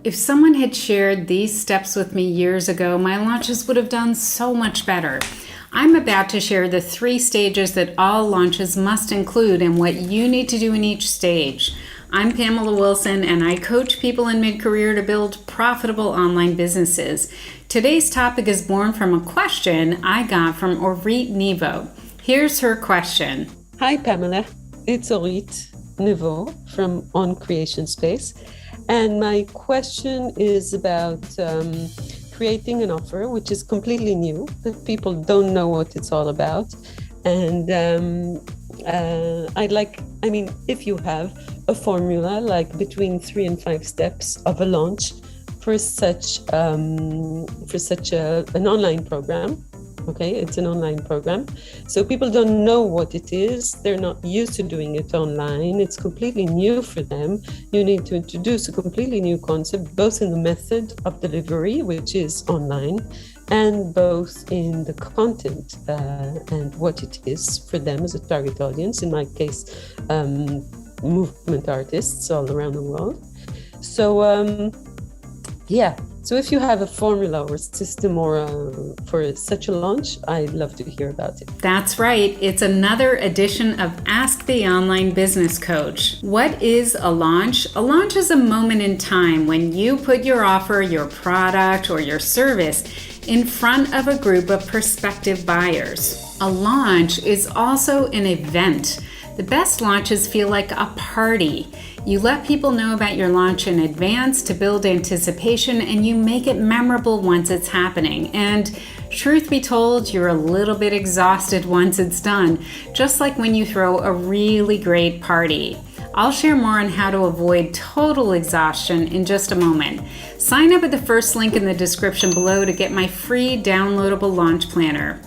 If someone had shared these steps with me years ago, my launches would have done so much better. I'm about to share the 3 stages that all launches must include and what you need to do in each stage. I'm Pamela Wilson, and I coach people in mid-career to build profitable online businesses. Today's topic is born from a question I got from Orit Nevo. Here's her question. Hi, Pamela. It's Orit Nevo from On Creation Space. And my question is about creating an offer, which is completely new, that people don't know what it's all about. And if you have a formula, like between 3 and 5 steps of a launch for such an online program. Okay, it's an online program. So people don't know what it is. They're not used to doing it online. It's completely new for them. You need to introduce a completely new concept, both in the method of delivery, which is online, and both in the content and what it is for them as a target audience. In my case, movement artists all around the world. So if you have a formula or system for such a launch, I'd love to hear about it. That's right. It's another edition of Ask the Online Business Coach. What is a launch? A launch is a moment in time when you put your offer, your product, or your service in front of a group of prospective buyers. A launch is also an event. The best launches feel like a party. You let people know about your launch in advance to build anticipation, and you make it memorable once it's happening. And truth be told, you're a little bit exhausted once it's done, just like when you throw a really great party. I'll share more on how to avoid total exhaustion in just a moment. Sign up at the first link in the description below to get my free downloadable launch planner.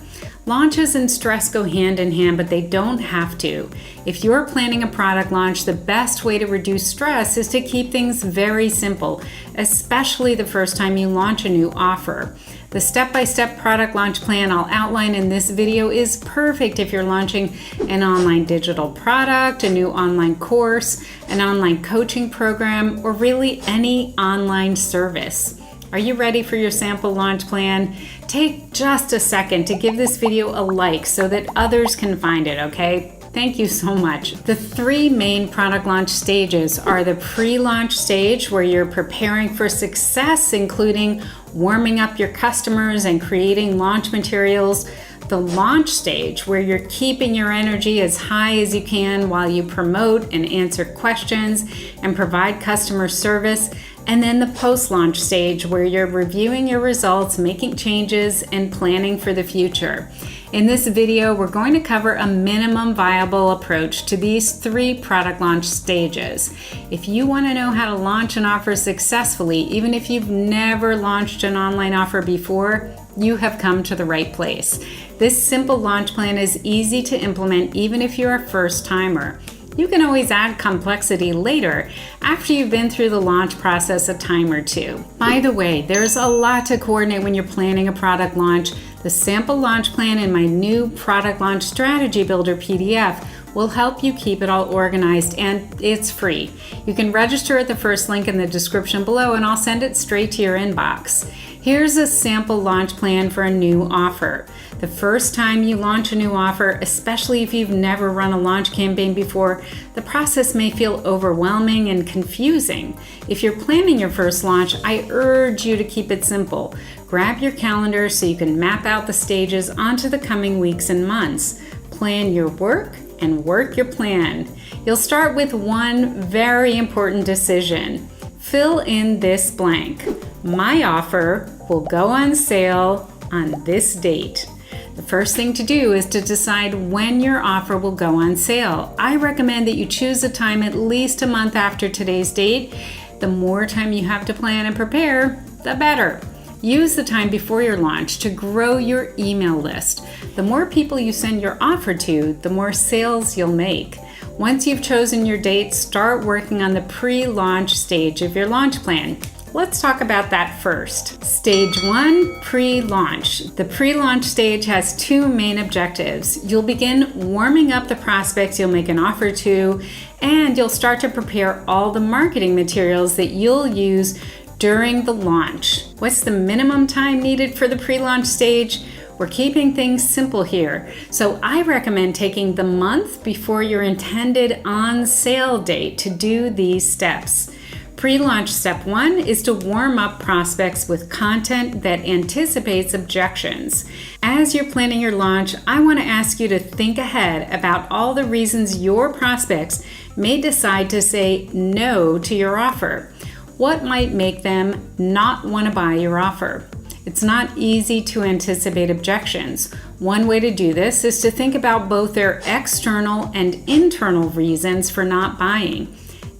Launches and stress go hand in hand, but they don't have to. If you're planning a product launch, the best way to reduce stress is to keep things very simple, especially the first time you launch a new offer. The step-by-step product launch plan I'll outline in this video is perfect if you're launching an online digital product, a new online course, an online coaching program, or really any online service. Are you ready for your sample launch plan? Take just a second to give this video a like so that others can find it, okay? Thank you so much. The 3 main product launch stages are the pre-launch stage, where you're preparing for success, including warming up your customers and creating launch materials. The launch stage, where you're keeping your energy as high as you can while you promote and answer questions and provide customer service. And then the post-launch stage, where you're reviewing your results, making changes, and planning for the future. In this video, we're going to cover a minimum viable approach to these 3 product launch stages. If you want to know how to launch an offer successfully, even if you've never launched an online offer before, you have come to the right place. This simple launch plan is easy to implement even if you're a first-timer. You can always add complexity later after you've been through the launch process a time or 2. By the way, there's a lot to coordinate when you're planning a product launch. The sample launch plan in my new Product Launch Strategy Builder PDF will help you keep it all organized, and it's free. You can register at the first link in the description below, and I'll send it straight to your inbox. Here's a sample launch plan for a new offer. The first time you launch a new offer, especially if you've never run a launch campaign before, the process may feel overwhelming and confusing. If you're planning your first launch, I urge you to keep it simple. Grab your calendar so you can map out the stages onto the coming weeks and months. Plan your work and work your plan. You'll start with one very important decision. Fill in this blank. My offer will go on sale on this date. The first thing to do is to decide when your offer will go on sale. I recommend that you choose a time at least a month after today's date. The more time you have to plan and prepare, the better. Use the time before your launch to grow your email list. The more people you send your offer to, the more sales you'll make. Once you've chosen your date, start working on the pre-launch stage of your launch plan. Let's talk about that first. Stage 1, pre-launch. The pre-launch stage has 2 main objectives. You'll begin warming up the prospects you'll make an offer to, and you'll start to prepare all the marketing materials that you'll use during the launch. What's the minimum time needed for the pre-launch stage? We're keeping things simple here, so I recommend taking the month before your intended on-sale date to do these steps. Pre-launch step 1 is to warm up prospects with content that anticipates objections. As you're planning your launch, I want to ask you to think ahead about all the reasons your prospects may decide to say no to your offer. What might make them not want to buy your offer? It's not easy to anticipate objections. One way to do this is to think about both their external and internal reasons for not buying.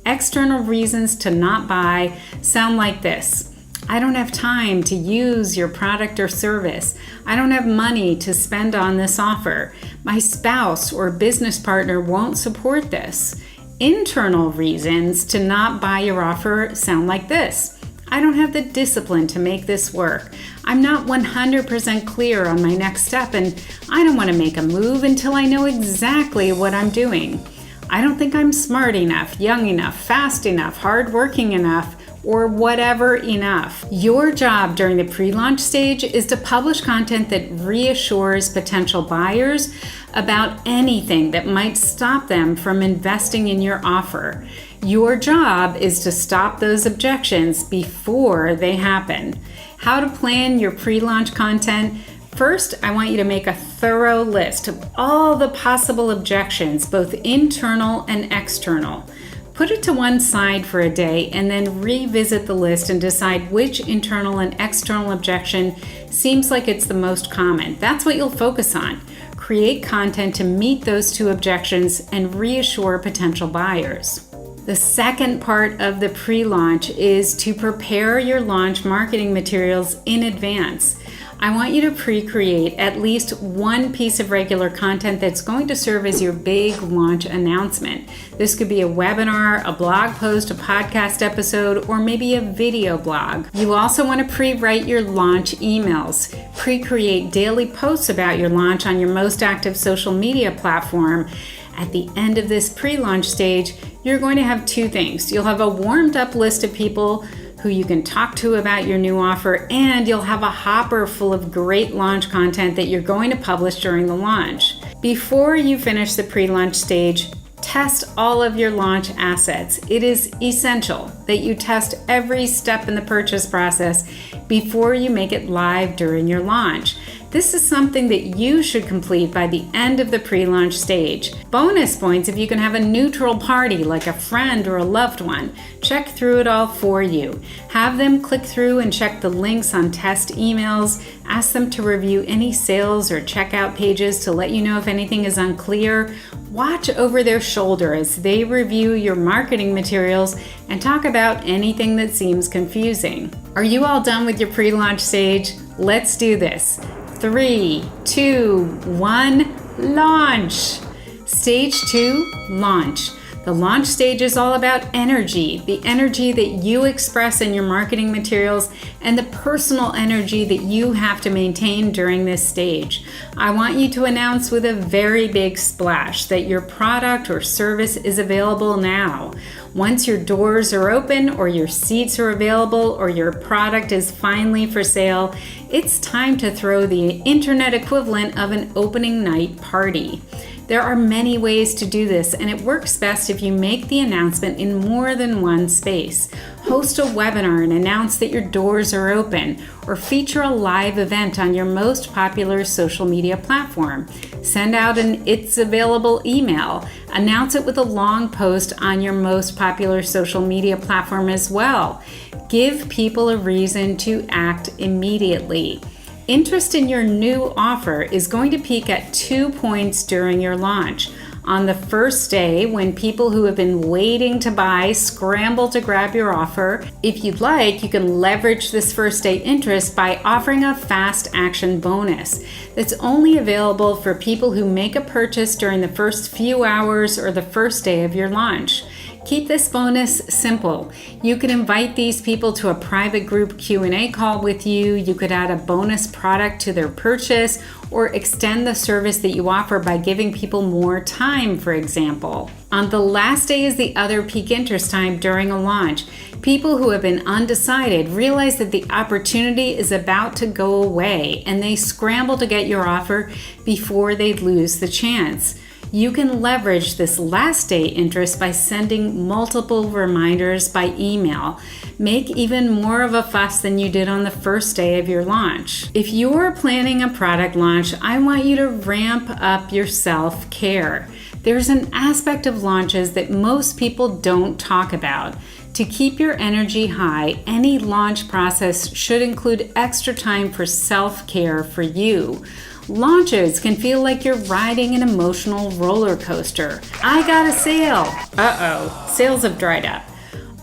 External reasons to not buy sound like this. I don't have time to use your product or service. I don't have money to spend on this offer. My spouse or business partner won't support this. Internal reasons to not buy your offer sound like this. I don't have the discipline to make this work. I'm not 100% clear on my next step, and I don't want to make a move until I know exactly what I'm doing. I don't think I'm smart enough, young enough, fast enough, hardworking enough, or whatever enough. Your job during the pre-launch stage is to publish content that reassures potential buyers about anything that might stop them from investing in your offer. Your job is to stop those objections before they happen. How to plan your pre-launch content? First, I want you to make a thorough list of all the possible objections, both internal and external. Put it to one side for a day and then revisit the list and decide which internal and external objection seems like it's the most common. That's what you'll focus on. Create content to meet those two objections and reassure potential buyers. The second part of the pre-launch is to prepare your launch marketing materials in advance. I want you to pre-create at least one piece of regular content that's going to serve as your big launch announcement. This could be a webinar, a blog post, a podcast episode, or maybe a video blog. You also want to pre-write your launch emails. Pre-create daily posts about your launch on your most active social media platform. At the end of this pre-launch stage, you're going to have two things. You'll have a warmed up list of people who you can talk to about your new offer, and you'll have a hopper full of great launch content that you're going to publish during the launch. Before you finish the pre-launch stage, test all of your launch assets. It is essential that you test every step in the purchase process before you make it live during your launch. This is something that you should complete by the end of the pre-launch stage. Bonus points if you can have a neutral party like a friend or a loved one check through it all for you. Have them click through and check the links on test emails. Ask them to review any sales or checkout pages to let you know if anything is unclear. Watch over their shoulder as they review your marketing materials and talk about anything that seems confusing. Are you all done with your pre-launch stage? Let's do this. 3, 2, 1, launch. Stage 2, launch. The launch stage is all about energy, the energy that you express in your marketing materials and the personal energy that you have to maintain during this stage. I want you to announce with a very big splash that your product or service is available now. Once your doors are open or your seats are available or your product is finally for sale, it's time to throw the internet equivalent of an opening night party. There are many ways to do this, and it works best if you make the announcement in more than one space. Host a webinar and announce that your doors are open, or feature a live event on your most popular social media platform. Send out an "It's Available" email. Announce it with a long post on your most popular social media platform as well. Give people a reason to act immediately. Interest in your new offer is going to peak at 2 points during your launch. On the first day, when people who have been waiting to buy scramble to grab your offer, if you'd like, you can leverage this first day interest by offering a fast action bonus that's only available for people who make a purchase during the first few hours or the first day of your launch. Keep this bonus simple. You could invite these people to a private group Q&A call with you. You could add a bonus product to their purchase or extend the service that you offer by giving people more time, for example. On the last day is the other peak interest time during a launch. People who have been undecided realize that the opportunity is about to go away, and they scramble to get your offer before they lose the chance. You can leverage this last day interest by sending multiple reminders by email. Make even more of a fuss than you did on the first day of your launch. If you're planning a product launch, I want you to ramp up your self-care. There's an aspect of launches that most people don't talk about. To keep your energy high, any launch process should include extra time for self-care for you. Launches can feel like you're riding an emotional roller coaster. I got a sale. Uh-oh, sales have dried up.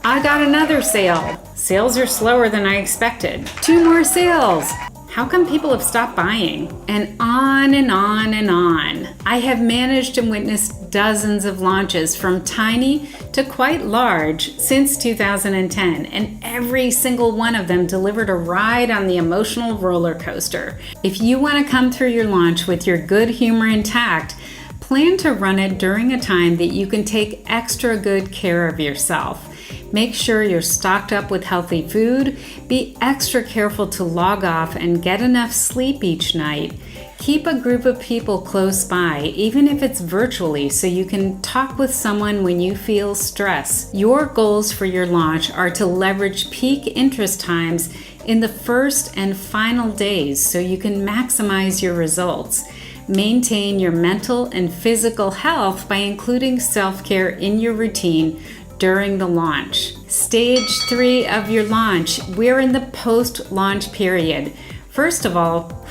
I got another sale. Sales are slower than I expected. 2 more sales. How come people have stopped buying? And on and on and on. I have managed and witnessed dozens of launches from tiny to quite large since 2010, and every single one of them delivered a ride on the emotional roller coaster. If you want to come through your launch with your good humor intact, plan to run it during a time that you can take extra good care of yourself. Make sure you're stocked up with healthy food. Be extra careful to log off and get enough sleep each night. Keep a group of people close by, even if it's virtually, so you can talk with someone when you feel stress. Your goals for your launch are to leverage peak interest times in the first and final days so you can maximize your results. Maintain your mental and physical health by including self-care in your routine during the launch. Stage 3 of your launch, we're in the post-launch period. First of all,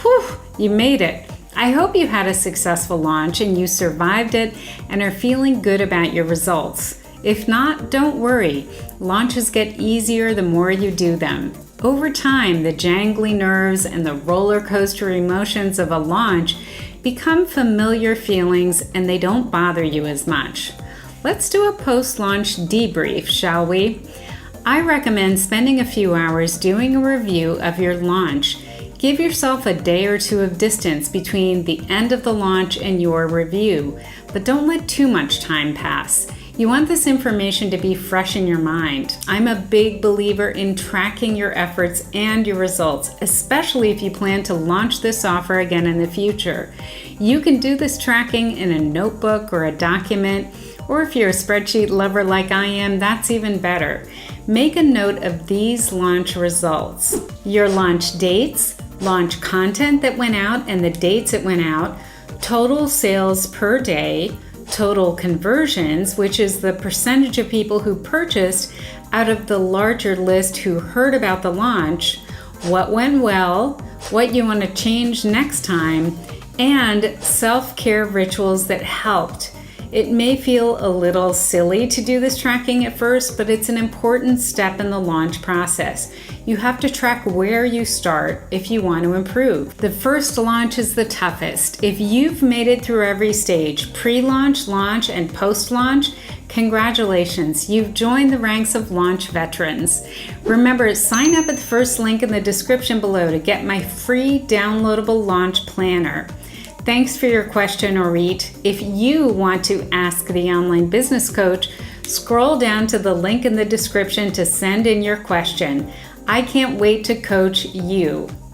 you made it. I hope you had a successful launch and you survived it and are feeling good about your results. If not, don't worry. Launches get easier the more you do them. Over time, the jangly nerves and the roller coaster emotions of a launch become familiar feelings and they don't bother you as much. Let's do a post-launch debrief, shall we? I recommend spending a few hours doing a review of your launch. Give yourself a day or two of distance between the end of the launch and your review, but don't let too much time pass. You want this information to be fresh in your mind. I'm a big believer in tracking your efforts and your results, especially if you plan to launch this offer again in the future. You can do this tracking in a notebook or a document, or if you're a spreadsheet lover like I am, that's even better. Make a note of these launch results: your launch dates, launch content that went out and the dates it went out, total sales per day, total conversions, which is the percentage of people who purchased out of the larger list who heard about the launch, what went well, what you want to change next time, and self-care rituals that helped. It may feel a little silly to do this tracking at first, but it's an important step in the launch process. You have to track where you start if you want to improve. The first launch is the toughest. If you've made it through every stage, pre-launch, launch, and post-launch, congratulations, you've joined the ranks of launch veterans. Remember, sign up at the first link in the description below to get my free downloadable launch planner. Thanks for your question, Orit. If you want to ask the online business coach, scroll down to the link in the description to send in your question. I can't wait to coach you.